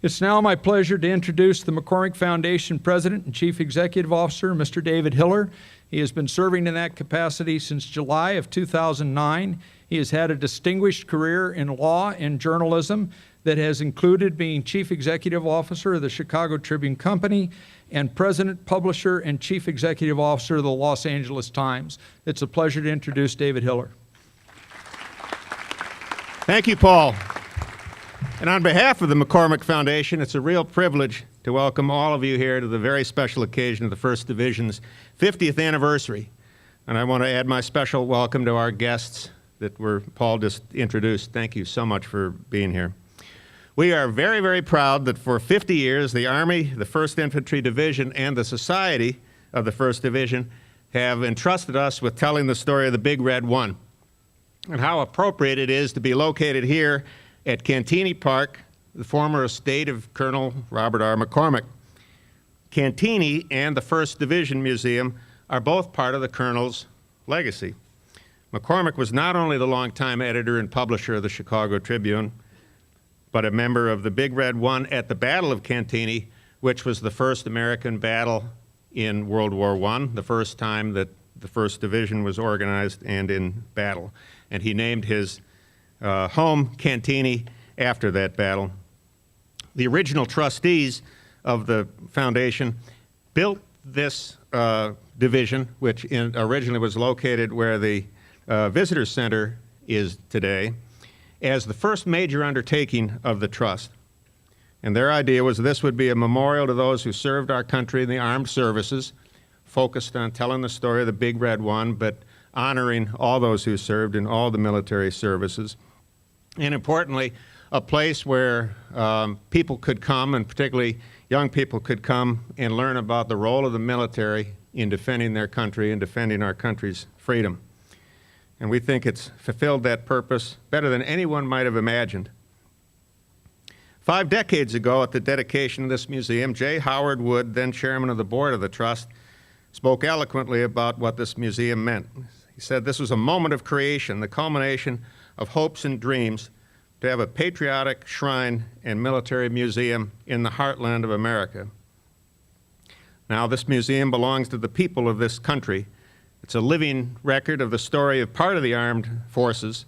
It's now my pleasure to introduce the McCormick Foundation President and Chief Executive Officer, Mr. David Hiller. He has been serving in that capacity since July of 2009. He has had a distinguished career in law and journalism that has included being Chief Executive Officer of the Chicago Tribune Company and President, Publisher, and Chief Executive Officer of the Los Angeles Times. It's a pleasure to introduce David Hiller. Thank you, Paul. And on behalf of the McCormick Foundation, it's a real privilege to welcome all of you here to the very special occasion of the First Division's 50th anniversary. And I want to add my special welcome to our guests that Paul just introduced. Thank you so much for being here. We are very, very proud that for 50 years, the Army, the 1st Infantry Division, and the Society of the 1st Division have entrusted us with telling the story of the Big Red One and how appropriate it is to be located here at Cantigny Park, the former estate of Colonel Robert R. McCormick. Cantigny and the 1st Division Museum are both part of the Colonel's legacy. McCormick was not only the longtime editor and publisher of the Chicago Tribune, but a member of the Big Red One at the Battle of Cantigny, which was the first American battle in World War I, the first time that the 1st Division was organized and in battle. And he named his home Cantigny after that battle. The original trustees of the foundation built this division, which originally was located where the visitor center is today, as the first major undertaking of the trust. And their idea was this would be a memorial to those who served our country in the armed services, focused on telling the story of the Big Red One, but honoring all those who served in all the military services. And importantly, a place where people could come, and particularly young people could come and learn about the role of the military in defending their country and defending our country's freedom. And we think it's fulfilled that purpose better than anyone might have imagined. 5 decades ago, at the dedication of this museum, J. Howard Wood, then chairman of the board of the trust, spoke eloquently about what this museum meant. He said this was a moment of creation, the culmination of hopes and dreams, to have a patriotic shrine and military museum in the heartland of America. Now, this museum belongs to the people of this country. It's a living record of the story of part of the armed forces,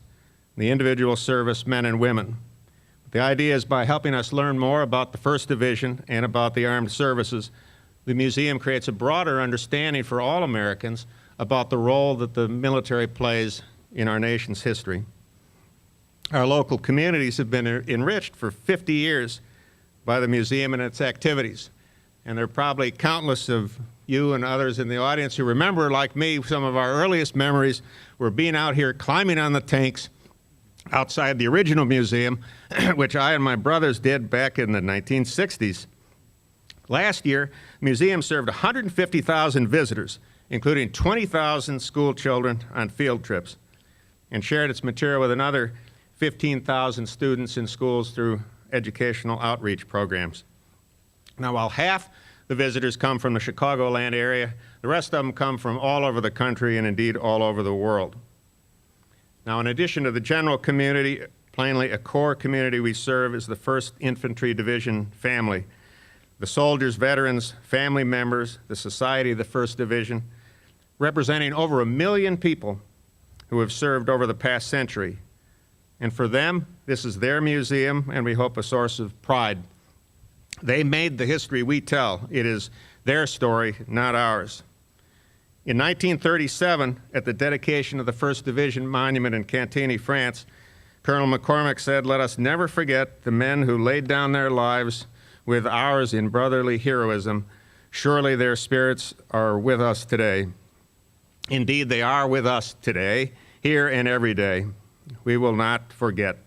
the individual service men and women. The idea is by helping us learn more about the 1st Division and about the armed services, the museum creates a broader understanding for all Americans about the role that the military plays in our nation's history. Our local communities have been enriched for 50 years by the museum and its activities. And there are probably countless of you and others in the audience who remember, like me, some of our earliest memories were being out here climbing on the tanks outside the original museum, which I and my brothers did back in the 1960s. Last year, the museum served 150,000 visitors, including 20,000 school children on field trips, and shared its material with another 15,000 students in schools through educational outreach programs. Now, while half the visitors come from the Chicagoland area, the rest of them come from all over the country and indeed all over the world. Now, in addition to the general community, plainly a core community we serve is the 1st Infantry Division family. The soldiers, veterans, family members, the Society of the 1st Division, representing over 1 million people who have served over the past century. And for them, this is their museum, and we hope a source of pride. They made the history we tell. It is their story, not ours. In 1937, at the dedication of the 1st Division Monument in Cantigny, France, Colonel McCormick said, "Let us never forget the men who laid down their lives with ours in brotherly heroism. Surely their spirits are with us today." Indeed, they are with us today, here and every day. We will not forget.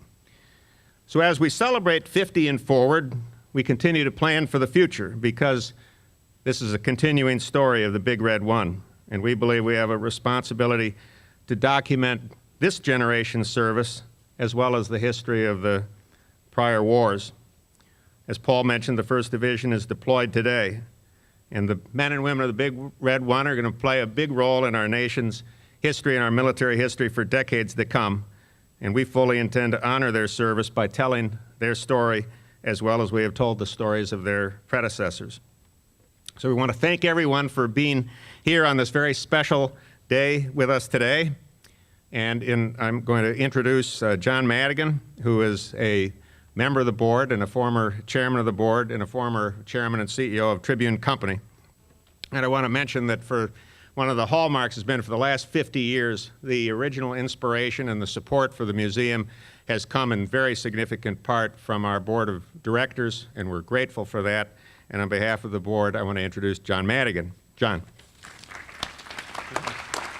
So as we celebrate 50 and forward, we continue to plan for the future, because this is a continuing story of the Big Red One, and we believe we have a responsibility to document this generation's service as well as the history of the prior wars. As Paul mentioned, the 1st Division is deployed today, and the men and women of the Big Red One are going to play a big role in our nation's history and our military history for decades to come, and we fully intend to honor their service by telling their story as well as we have told the stories of their predecessors. So we want to thank everyone for being here on this very special day with us today. And I'm going to introduce John Madigan, who is a member of the board and a former chairman of the board and a former chairman and CEO of Tribune Company. And I want to mention that for one of the hallmarks has been for the last 50 years, the original inspiration and the support for the museum has come in very significant part from our board of directors, and we're grateful for that. And on behalf of the board, I want to introduce John Madigan. John.